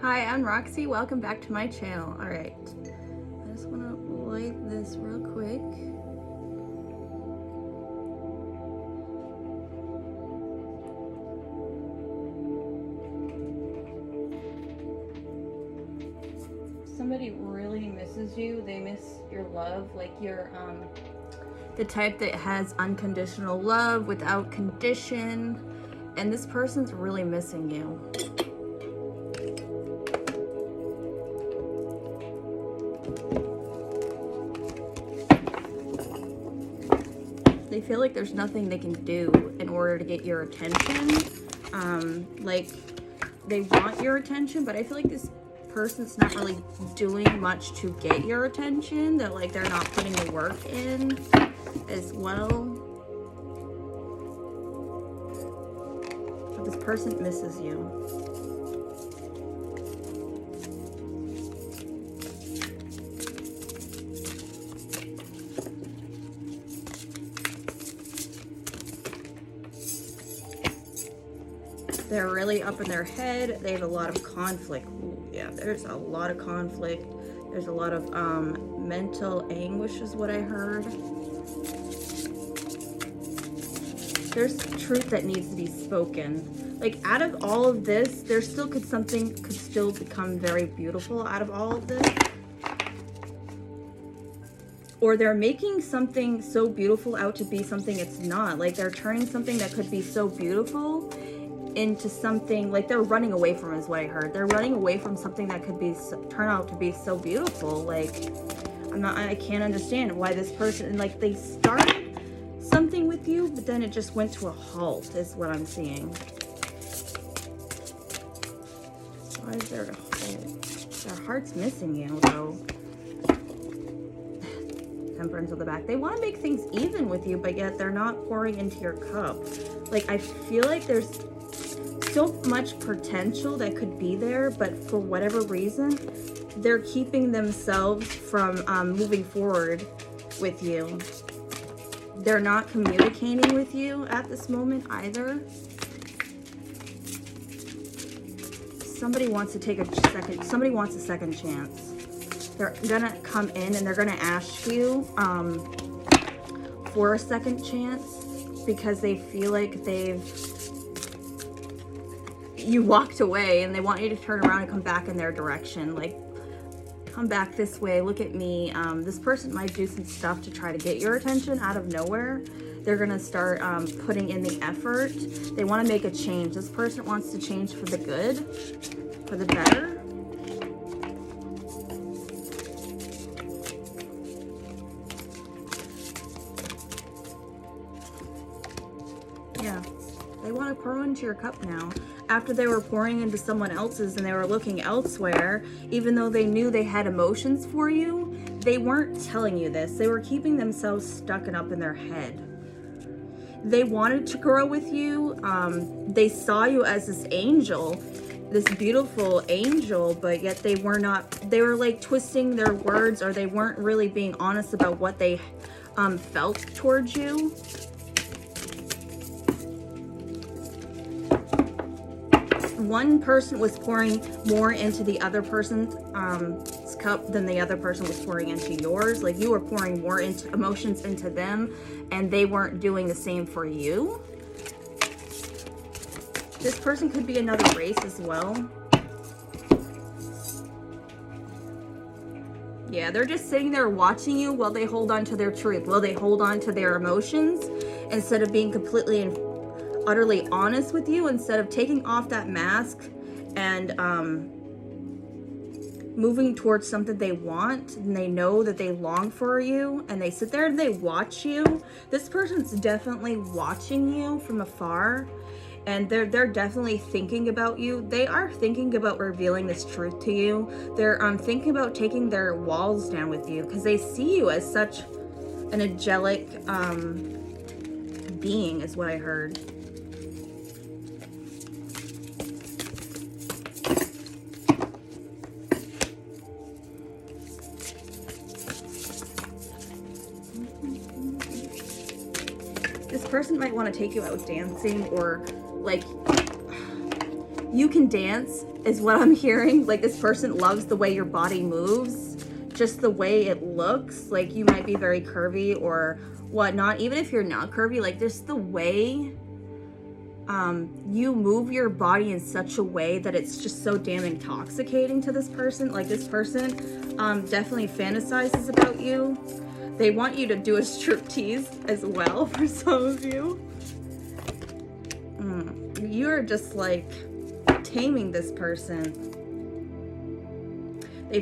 Hi, I'm Roxy. Welcome back to my channel. All right, I just want to light this real quick. Somebody really misses you. They miss your love, like you're the type that has unconditional love without condition, and this person's really missing you. They feel like there's nothing they can do in order to get your attention. Like they want your attention, but I feel like this person's not really doing much to get your attention. That like they're not putting the work in as well. But this person misses you. They're really up in their head. They have a lot of conflict. Ooh, yeah, there's a lot of conflict. There's a lot of mental anguish is what I heard. There's truth that needs to be spoken. Like out of all of this, there still something could still become very beautiful out of all of this. Or they're making something so beautiful out to be something it's not. Like they're turning something that could be so beautiful into something, like they're running away from is what I heard. They're running away from something that could be turn out to be so beautiful. Like I can't understand why this person, like they started something with you, but then it just went to a halt is what I'm seeing. Why is there a halt? Their heart's missing you though. Temperance on the back. They want to make things even with you, but yet they're not pouring into your cup. Like I feel like there's so much potential that could be there, but for whatever reason they're keeping themselves from moving forward with you. They're not communicating with you at this moment either. Somebody wants to take a second, somebody wants a second chance. They're gonna come in and they're gonna ask you for a second chance because they feel like you walked away and they want you to turn around and come back in their direction. Like, come back this way, look at me. This person might do some stuff to try to get your attention out of nowhere. They're gonna start putting in the effort. They wanna make a change. This person wants to change for the good, for the better. Yeah, they wanna pour into your cup now. After they were pouring into someone else's and they were looking elsewhere, even though they knew they had emotions for you, they weren't telling you this. They were keeping themselves stuck and up in their head. They wanted to grow with you. They saw you as this angel, this beautiful angel, but yet they were not, they were like twisting their words, or they weren't really being honest about what they felt towards you. One person was pouring more into the other person's cup than the other person was pouring into yours. Like you were pouring more into emotions into them and they weren't doing the same for you. This person could be another race as well. Yeah, they're just sitting there watching you while they hold on to their truth, while they hold on to their emotions instead of being completely and utterly honest with you, instead of taking off that mask and moving towards something they want and they know that they long for you, and they sit there and they watch you. This person's definitely watching you from afar, and they're definitely thinking about you. They are thinking about revealing this truth to you. They're thinking about taking their walls down with you because they see you as such an angelic being is what I heard. This person might want to take you out dancing, or like You can dance is what I'm hearing. Like this person loves the way your body moves, just the way it looks. Like you might be very curvy or whatnot. Even if you're not curvy, like just the way you move your body in such a way that it's just so damn intoxicating to this person. Like this person definitely fantasizes about you. They want you to do a striptease as well for some of you. You're just like taming this person. They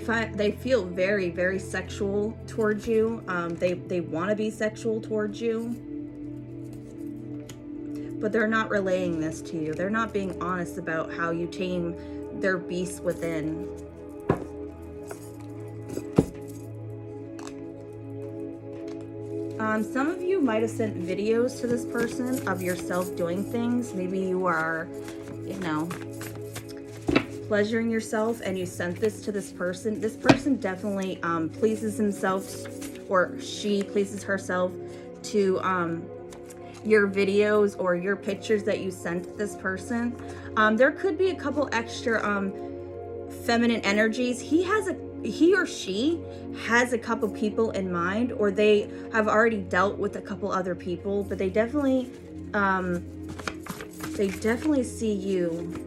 feel very, very sexual towards you. They want to be sexual towards you, but they're not relaying this to you. They're not being honest about how you tame their beast within. Some of you might have sent videos to this person of yourself doing things. Maybe you are, you know, pleasuring yourself and you sent this to this person. This person definitely pleases himself, or she pleases herself to your videos or your pictures that you sent to this person. There could be a couple extra feminine energies. He or she has a couple people in mind, or they have already dealt with a couple other people, but they definitely see you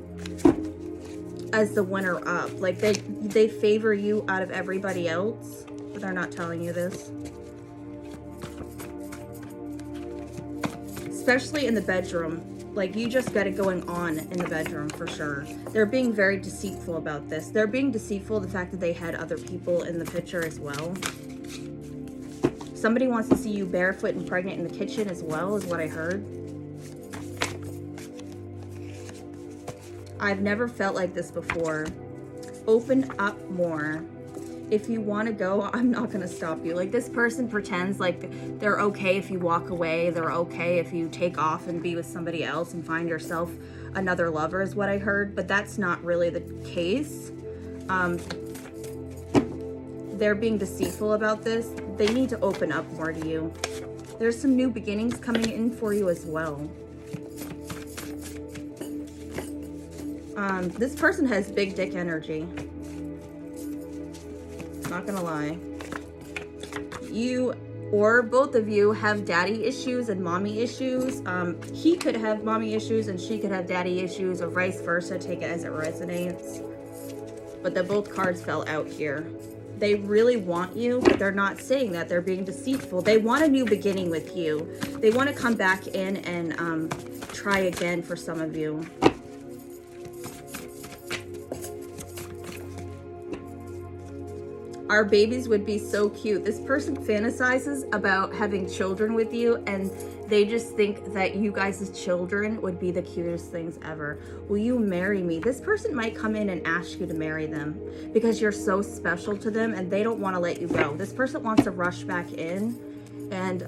as the winner up. Like they favor you out of everybody else, but they're not telling you this. Especially in the bedroom. Like you just got it going on in the bedroom for sure. They're being very deceitful about this. They're being deceitful the fact that they had other people in the picture as well. Somebody wants to see you barefoot and pregnant in the kitchen as well, is what I heard. I've never felt like this before. Open up more. If you want to go, I'm not going to stop you. Like this person pretends like they're okay if you walk away. They're okay if you take off and be with somebody else and find yourself another lover, is what I heard. But that's not really the case. They're being deceitful about this. They need to open up more to you. There's some new beginnings coming in for you as well. This person has big dick energy. Not gonna lie. You or both of you have daddy issues and mommy issues. He could have mommy issues and she could have daddy issues, or vice versa. Take it as it resonates. But the both cards fell out here. They really want you, but they're not saying that. They're being deceitful. They want a new beginning with you. They want to come back in and try again for some of you. Our babies would be so cute. This person fantasizes about having children with you, and they just think that you guys' children would be the cutest things ever. Will you marry me? This person might come in and ask you to marry them because you're so special to them and they don't want to let you go. This person wants to rush back in, and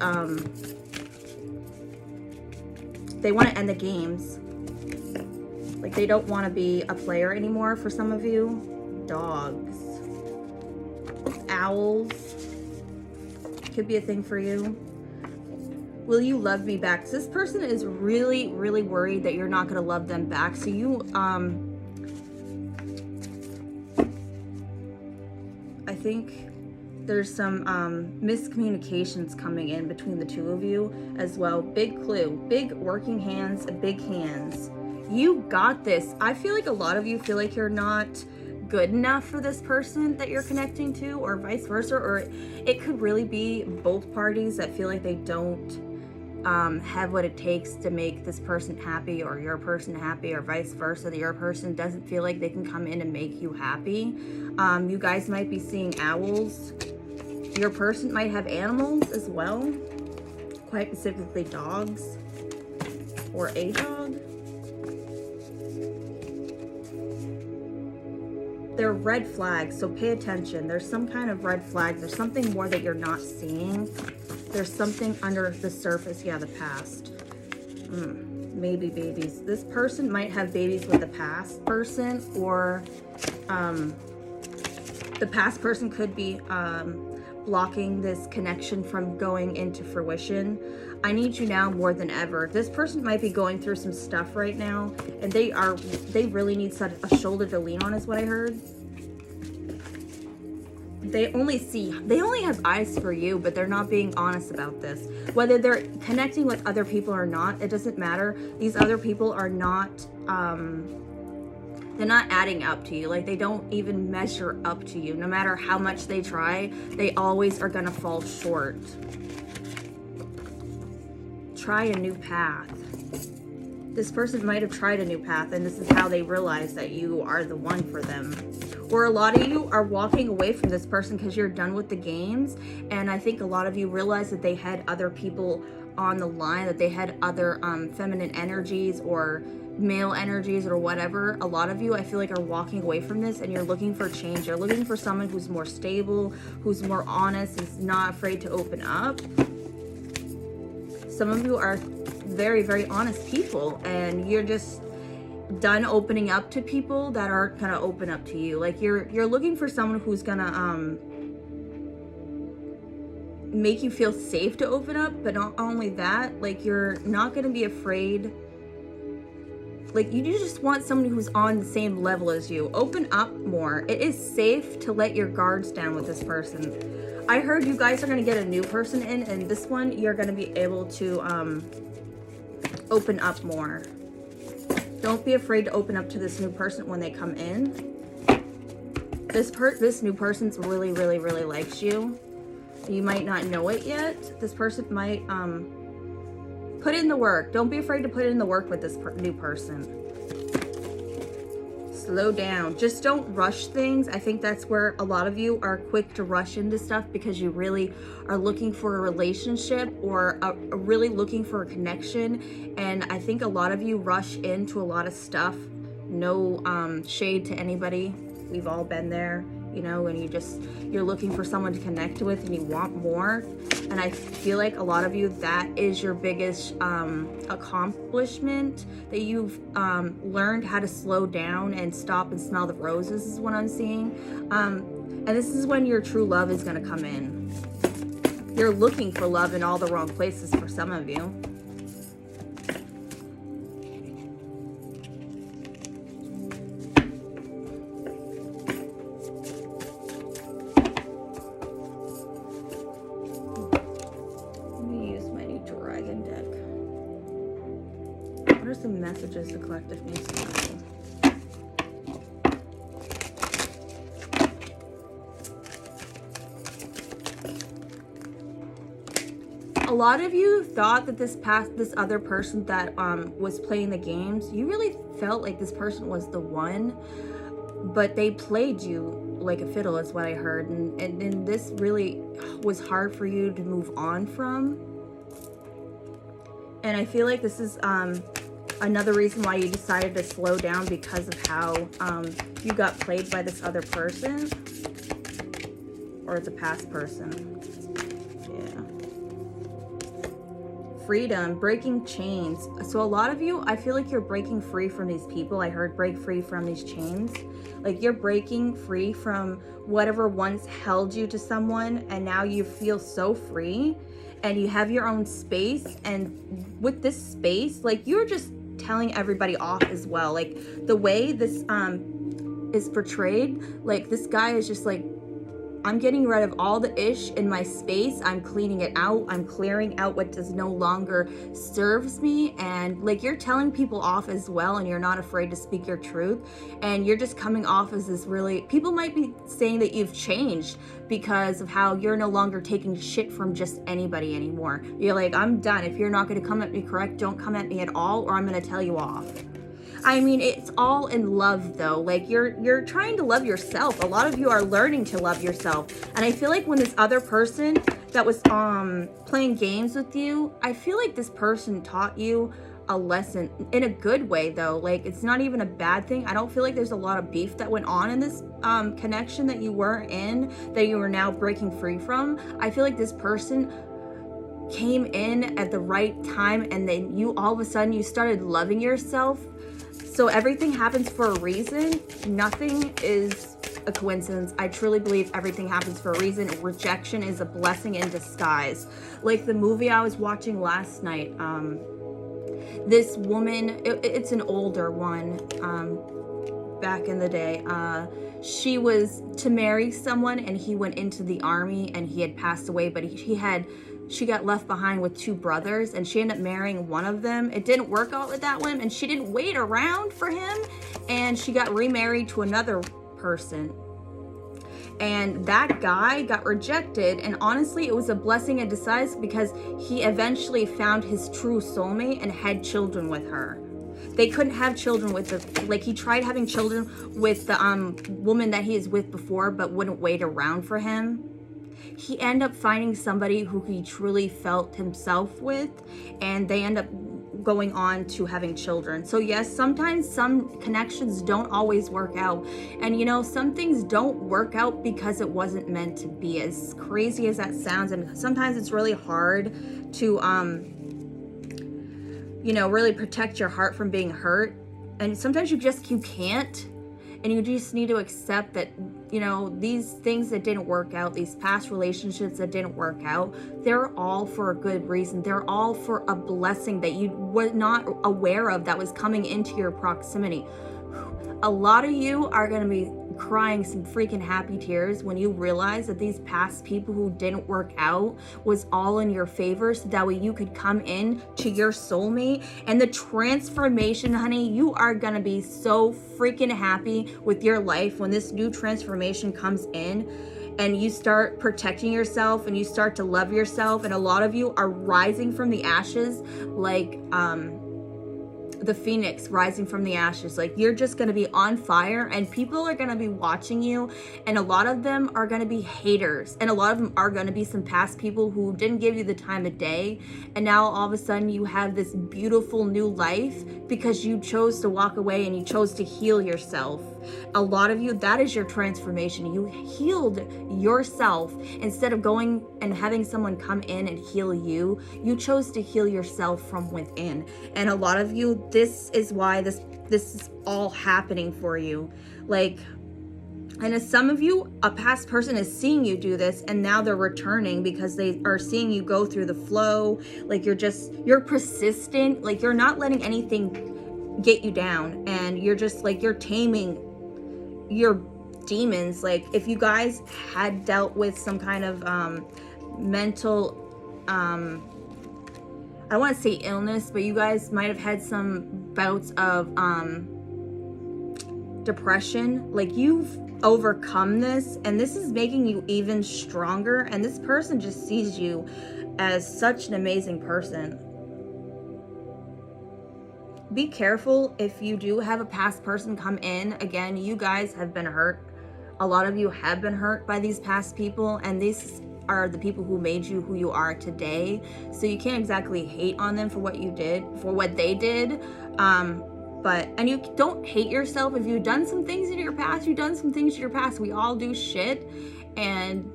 they want to end the games. Like they don't want to be a player anymore for some of you. Dogs. Owls could be a thing for you. Will you love me back? So this person is really, really worried that you're not going to love them back. So you, I think there's some miscommunications coming in between the two of you as well. Big clue, big working hands, big hands. You got this. I feel like a lot of you feel like you're not good enough for this person that you're connecting to, or vice versa, or it could really be both parties that feel like they don't have what it takes to make this person happy, or your person happy, or vice versa, that your person doesn't feel like they can come in and make you happy. You guys might be seeing owls. Your person might have animals as well, quite specifically dogs, or a dog. They're red flags, so pay attention. There's some kind of red flag. There's something more that you're not seeing. There's something under the surface. Yeah, the past. Maybe babies. This person might have babies with the past person, or the past person could be blocking this connection from going into fruition. I need you now more than ever. This person might be going through some stuff right now, and they really need a shoulder to lean on, is what I heard. They only have eyes for you, but they're not being honest about this. Whether they're connecting with other people or not, it doesn't matter. These other people are not, they're not adding up to you. Like, they don't even measure up to you. No matter how much they try, they always are gonna fall short. Try a new path. This person might have tried a new path, and this is how they realize that you are the one for them. Or a lot of you are walking away from this person because you're done with the games. And I think a lot of you realize that they had other people on the line, that they had other feminine energies or male energies or whatever. A lot of you, I feel like, are walking away from this, and you're looking for change. You're looking for someone who's more stable, who's more honest, is not afraid to open up. Some of you are very, very honest people, and you're just done opening up to people that aren't gonna open up to you. Like, you're looking for someone who's gonna make you feel safe to open up, but not only that, like, you're not gonna be afraid. Like, you just want someone who's on the same level as you. Open up more. It is safe to let your guards down with this person. I heard you guys are gonna get a new person in, and this one you're gonna be able to open up more. Don't be afraid to open up to this new person when they come in. This new person's really, really, really likes you. You might not know it yet. This person might put in the work. Don't be afraid to put in the work with this new person. Slow down. Just don't rush things. I think that's where a lot of you are quick to rush into stuff because you really are looking for a relationship or really looking for a connection. And I think a lot of you rush into a lot of stuff. No shade to anybody. We've all been there, you know, and you're looking for someone to connect with and you want more. And I feel like a lot of you, that is your biggest accomplishment, that you've learned how to slow down and stop and smell the roses, is what I'm seeing. And this is when your true love is going to come in. You're looking for love in all the wrong places for some of you. What are some messages the collective needs to know? A lot of you thought that this other person that was playing the games, you really felt like this person was the one, but they played you like a fiddle, is what I heard, and this really was hard for you to move on from. And I feel like this is another reason why you decided to slow down, because of how you got played by this other person or the past person. Yeah. Freedom, breaking chains. So a lot of you, I feel like you're breaking free from these people. I heard break free from these chains. Like, you're breaking free from whatever once held you to someone, and now you feel so free and you have your own space. And with this space, like, you're just telling everybody off as well. Like, the way this is portrayed, like, this guy is just like, I'm getting rid of all the ish in my space. I'm cleaning it out. I'm clearing out what does no longer serves me. And like, you're telling people off as well, and you're not afraid to speak your truth. And you're just coming off as this really, people might be saying that you've changed because of how you're no longer taking shit from just anybody anymore. You're like, I'm done. If you're not going to come at me correct, don't come at me at all, or I'm going to tell you off. I mean, it's all in love, though. Like, you're trying to love yourself. A lot of you are learning to love yourself. And I feel like when this other person that was playing games with you, I feel like this person taught you a lesson in a good way, though. Like, it's not even a bad thing. I don't feel like there's a lot of beef that went on in this connection that you were in, that you are now breaking free from. I feel like this person came in at the right time, and then you all of a sudden you started loving yourself. So everything happens for a reason. Nothing is a coincidence. I truly believe everything happens for a reason. Rejection is a blessing in disguise. Like the movie I was watching last night, this woman, it's an older one, back in the day, she was to marry someone and he went into the army and he had passed away, but she got left behind with 2 brothers and she ended up marrying one of them. It didn't work out with that one and she didn't wait around for him, and she got remarried to another person. And that guy got rejected, and honestly it was a blessing in disguise because he eventually found his true soulmate and had children with her. They couldn't have children with he tried having children with the woman that he is with before, but wouldn't wait around for him. He ended up finding somebody who he truly felt himself with, and they end up going on to having children. So yes, sometimes some connections don't always work out, and some things don't work out because it wasn't meant to be, as crazy as that sounds. And sometimes it's really hard to really protect your heart from being hurt, and sometimes you can't, and you just need to accept that these things that didn't work out, these past relationships that didn't work out, they're all for a good reason. They're all for a blessing that you were not aware of that was coming into your proximity. A lot of you are going to be crying some freaking happy tears when you realize that these past people who didn't work out was all in your favor, so that way you could come in to your soulmate. And the transformation, honey, you are gonna be so freaking happy with your life when this new transformation comes in and you start protecting yourself and you start to love yourself. And a lot of you are rising from the ashes like the phoenix rising from the ashes. Like, you're just going to be on fire, and people are going to be watching you, and a lot of them are going to be haters, and a lot of them are going to be some past people who didn't give you the time of day, and now all of a sudden you have this beautiful new life because you chose to walk away and you chose to heal yourself. A lot of you, that is your transformation. You healed yourself. Instead of going and having someone come in and heal you, you chose to heal yourself from within. And a lot of you, this is why this is all happening for you. And as some of you, a past person is seeing you do this, and now they're returning because they are seeing you go through the flow. You're persistent. You're not letting anything get you down, and you're taming your demons. If you guys had dealt with some kind of mental, I don't want to say illness, but you guys might have had some bouts of depression. You've overcome this, and this is making you even stronger, and this person just sees you as such an amazing person. Be careful if you do have a past person come in. Again, you guys have been hurt. A lot of you have been hurt by these past people, and these are the people who made you who you are today. So you can't exactly hate on them for what they did. And you don't hate yourself. If you've done some things in your past, We all do shit, and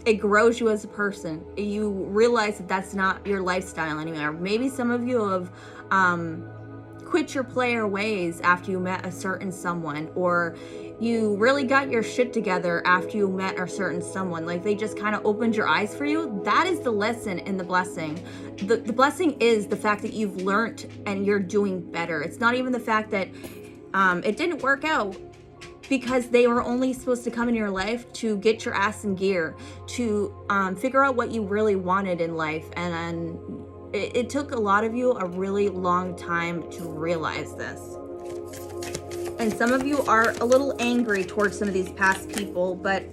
it grows you as a person. You realize that that's not your lifestyle anymore. Maybe some of you have quit your player ways after you met a certain someone, or you really got your shit together after you met a certain someone. They just kind of opened your eyes for you. That is the lesson in the blessing. The blessing is the fact that you've learned and you're doing better. It's not even the fact that it didn't work out, because they were only supposed to come in your life to get your ass in gear, to figure out what you really wanted in life. And it took a lot of you a really long time to realize this. And some of you are a little angry towards some of these past people, but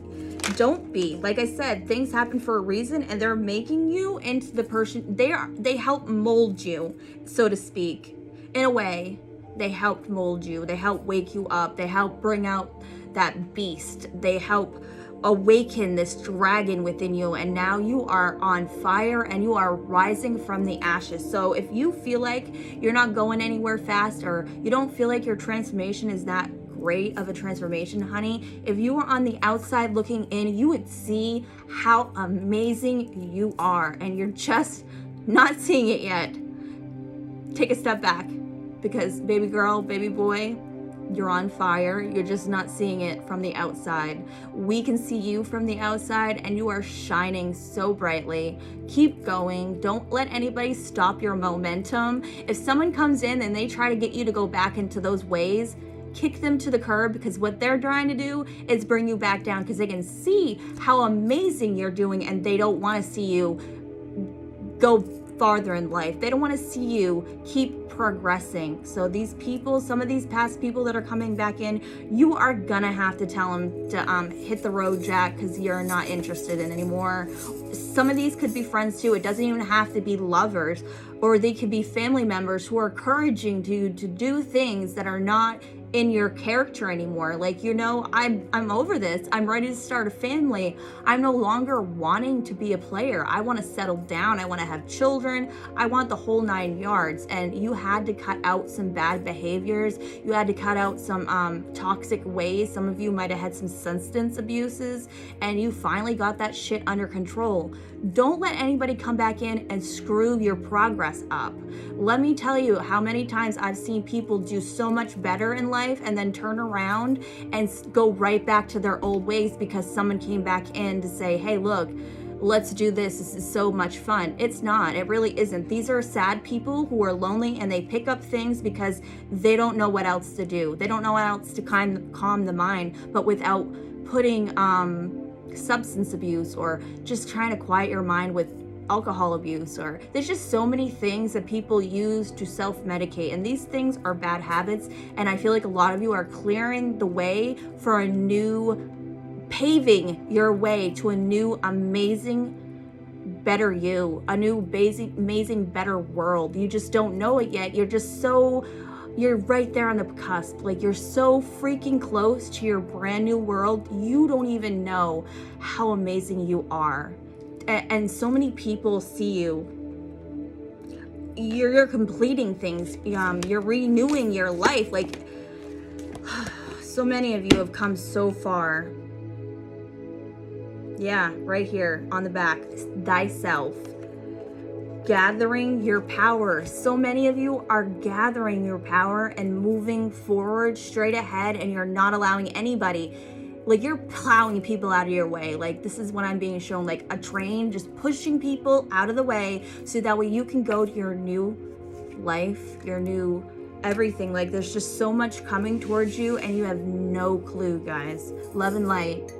don't be. Like I said, things happen for a reason, and they're making you into the person they help mold you, so to speak. In a way, they helped mold you. They help wake you up. They help bring out that beast. They help awaken this dragon within you, and now you are on fire and you are rising from the ashes. So if you feel like you're not going anywhere fast, or you don't feel like your transformation is that great of a transformation, honey, if you were on the outside looking in, you would see how amazing you are, and you're just not seeing it yet. Take a step back, because baby girl, baby boy, You're on fire. You're just not seeing it from the outside. We can see you from the outside, and you are shining so brightly. Keep going. Don't let anybody stop your momentum. If someone comes in and they try to get you to go back into those ways, kick them to the curb, because what they're trying to do is bring you back down, because they can see how amazing you're doing, and they don't want to see you go farther in life. They don't want to see you keep progressing. So these people, some of these past people that are coming back in, you are gonna have to tell them to hit the road, Jack, because you're not interested in anymore. Some of these could be friends too. It doesn't even have to be lovers, or they could be family members who are encouraging you to do things that are not in your character anymore. Like, you know, I'm over this. I'm ready to start a family. I'm no longer wanting to be a player. I want to settle down. I want to have children. I want the whole 9 yards. And you had to cut out some bad behaviors. You had to cut out some toxic ways. Some of you might have had some substance abuses, and you finally got that shit under control. Don't let anybody come back in and screw your progress up. Let me tell you how many times I've seen people do so much better in life and then turn around and go right back to their old ways because someone came back in to say, hey, look, let's do this. This is so much fun. It's not. It really isn't. These are sad people who are lonely, and they pick up things because they don't know what else to do. They don't know what else to calm the mind, but without putting substance abuse, or just trying to quiet your mind with alcohol abuse, or there's just so many things that people use to self-medicate, and these things are bad habits. And I feel like a lot of you are clearing the way for a new, paving your way to a new amazing better you, a new amazing better world. You just don't know it yet. You're right there on the cusp. Like, you're so freaking close to your brand new world. You don't even know how amazing you are. And so many people see you. You're completing things. You're renewing your life. Like, so many of you have come so far. Yeah, right here on the back. Thyself. Gathering your power. So many of you are gathering your power and moving forward straight ahead, and you're not allowing anybody, like, you're plowing people out of your way. Like, this is what I'm being shown, like a train, just pushing people out of the way so that way you can go to your new life, your new everything. Like, there's just so much coming towards you, and you have no clue, guys. Love and light.